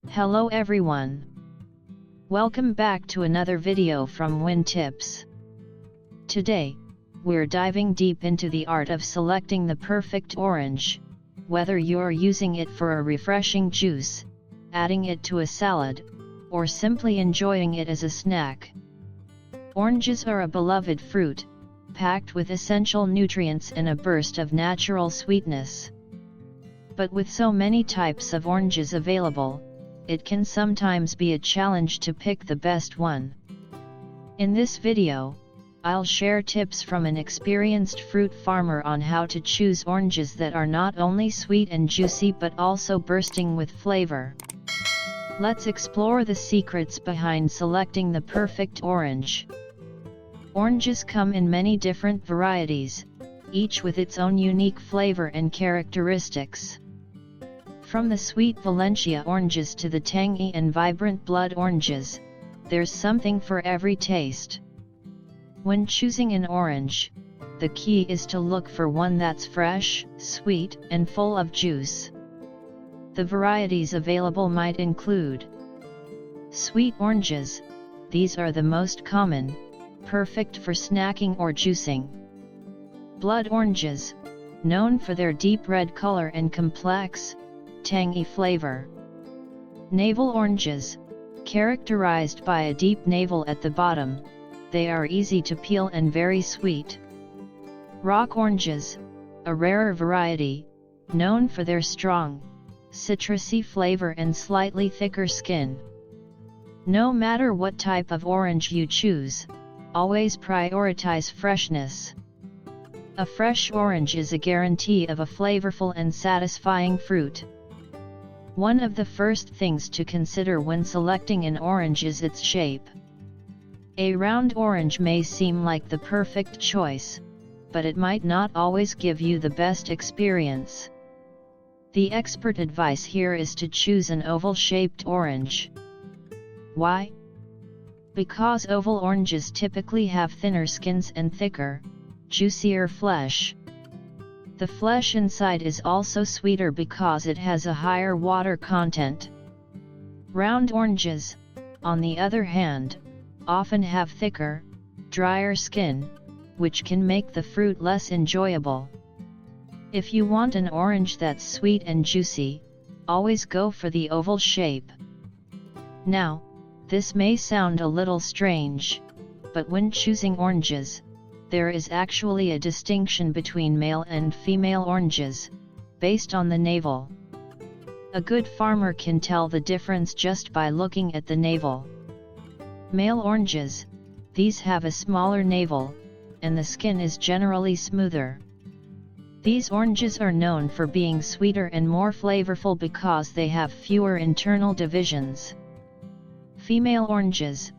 Hello everyone. Welcome back to another video from Win Tips. Today, we're diving deep into the art of selecting the perfect orange, whether you're using it for a refreshing juice, adding it to a salad, or simply enjoying it as a snack. Oranges are a beloved fruit, packed with essential nutrients and a burst of natural sweetness. But with so many types of oranges available, it can sometimes be a challenge to pick the best one. In this video, I'll share tips from an experienced fruit farmer on how to choose oranges that are not only sweet and juicy but also bursting with flavor. Let's explore the secrets behind selecting the perfect orange. Oranges come in many different varieties, each with its own unique flavor and characteristics. From the sweet Valencia oranges to the tangy and vibrant blood oranges, there's something for every taste. When choosing an orange, the key is to look for one that's fresh, sweet, and full of juice. The varieties available might include sweet oranges. These are the most common, perfect for snacking or juicing. Blood oranges, known for their deep red color and complex, tangy flavor. Navel oranges, characterized by a deep navel at the bottom, they are easy to peel and very sweet. Rock oranges, a rarer variety, known for their strong, citrusy flavor and slightly thicker skin. No matter what type of orange you choose, always prioritize freshness. A fresh orange is a guarantee of a flavorful and satisfying fruit. One of the first things to consider when selecting an orange is its shape. A round orange may seem like the perfect choice, but it might not always give you the best experience. The expert advice here is to choose an oval-shaped orange. Why? Because oval oranges typically have thinner skins and thicker, juicier flesh. The flesh inside is also sweeter because it has a higher water content. Round oranges, on the other hand, often have thicker, drier skin, which can make the fruit less enjoyable. If you want an orange that's sweet and juicy, always go for the oval shape. Now, this may sound a little strange, but when choosing oranges, there is actually a distinction between male and female oranges, based on the navel. A good farmer can tell the difference just by looking at the navel. Male oranges, these have a smaller navel, and the skin is generally smoother. These oranges are known for being sweeter and more flavorful because they have fewer internal divisions. Female oranges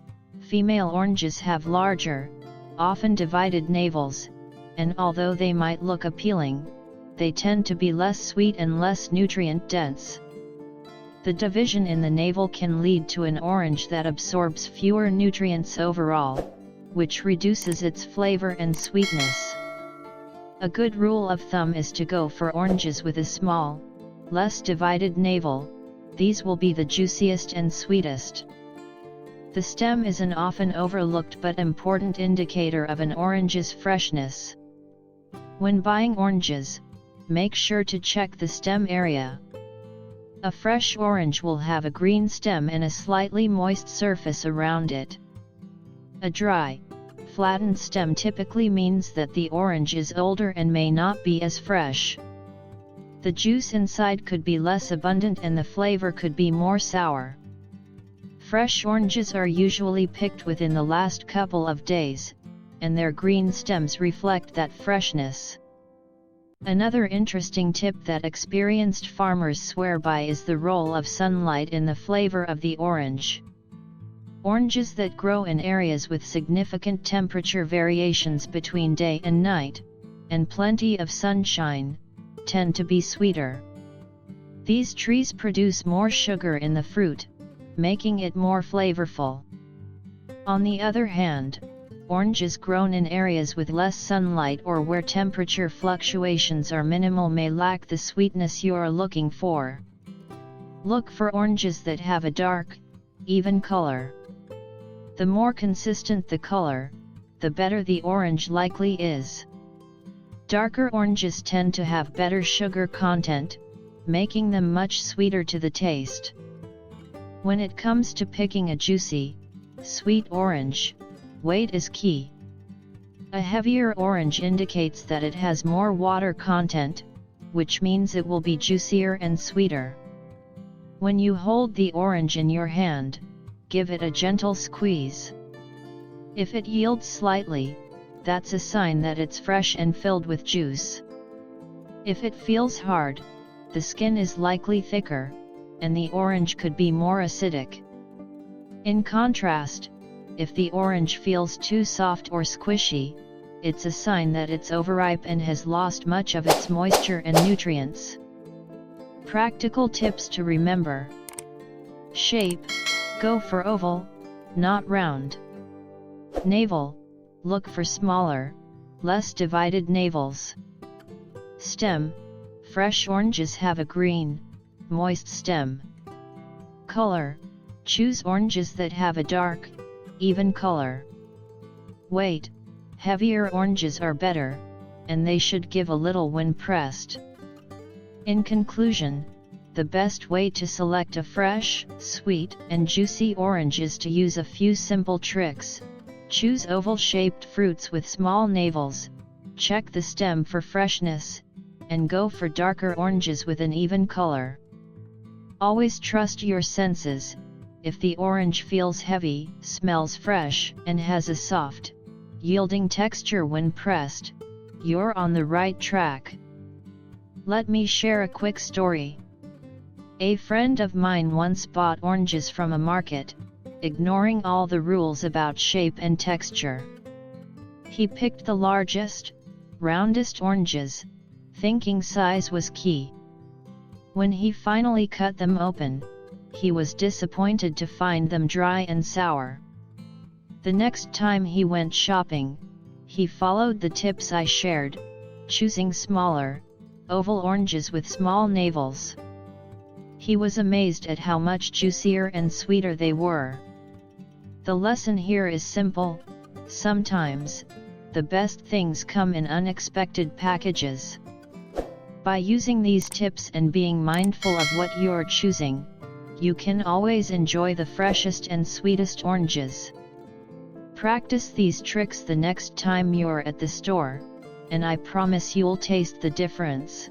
have larger, often divided navels, and although they might look appealing, they tend to be less sweet and less nutrient-dense. The division in the navel can lead to an orange that absorbs fewer nutrients overall, which reduces its flavor and sweetness. A good rule of thumb is to go for oranges with a small, less divided navel. These will be the juiciest and sweetest. The stem is an often overlooked but important indicator of an orange's freshness. When buying oranges, make sure to check the stem area. A fresh orange will have a green stem and a slightly moist surface around it. A dry, flattened stem typically means that the orange is older and may not be as fresh. The juice inside could be less abundant and the flavor could be more sour. Fresh oranges are usually picked within the last couple of days, and their green stems reflect that freshness. Another interesting tip that experienced farmers swear by is the role of sunlight in the flavor of the orange. Oranges that grow in areas with significant temperature variations between day and night, and plenty of sunshine, tend to be sweeter. These trees produce more sugar in the fruit, making it more flavorful. On the other hand, oranges grown in areas with less sunlight or where temperature fluctuations are minimal may lack the sweetness you're looking for. Look for oranges that have a dark, even color. The more consistent the color, the better the orange likely is. Darker oranges tend to have better sugar content, making them much sweeter to the taste. When it comes to picking a juicy, sweet orange, weight is key. A heavier orange indicates that it has more water content, which means it will be juicier and sweeter. When you hold the orange in your hand, give it a gentle squeeze. If it yields slightly, that's a sign that it's fresh and filled with juice. If it feels hard, the skin is likely thicker, and the orange could be more acidic. In contrast, if the orange feels too soft or squishy, it's a sign that it's overripe and has lost much of its moisture and nutrients. Practical tips to remember. Shape: go for oval, not round. Navel: look for smaller, less divided navels. Stem: fresh oranges have a green, moist stem. Color: choose oranges that have a dark, even color. Weight: heavier oranges are better, and they should give a little when pressed. In conclusion, the best way to select a fresh, sweet, and juicy orange is to use a few simple tricks. Choose oval-shaped fruits with small navels, check the stem for freshness, and go for darker oranges with an even color. Always trust your senses. If the orange feels heavy, smells fresh, and has a soft, yielding texture when pressed, you're on the right track. Let me share a quick story. A friend of mine once bought oranges from a market, ignoring all the rules about shape and texture. He picked the largest, roundest oranges, thinking size was key. When he finally cut them open, he was disappointed to find them dry and sour. The next time he went shopping, he followed the tips I shared, choosing smaller, oval oranges with small navels. He was amazed at how much juicier and sweeter they were. The lesson here is simple: sometimes, the best things come in unexpected packages. By using these tips and being mindful of what you're choosing, you can always enjoy the freshest and sweetest oranges. Practice these tricks the next time you're at the store, and I promise you'll taste the difference.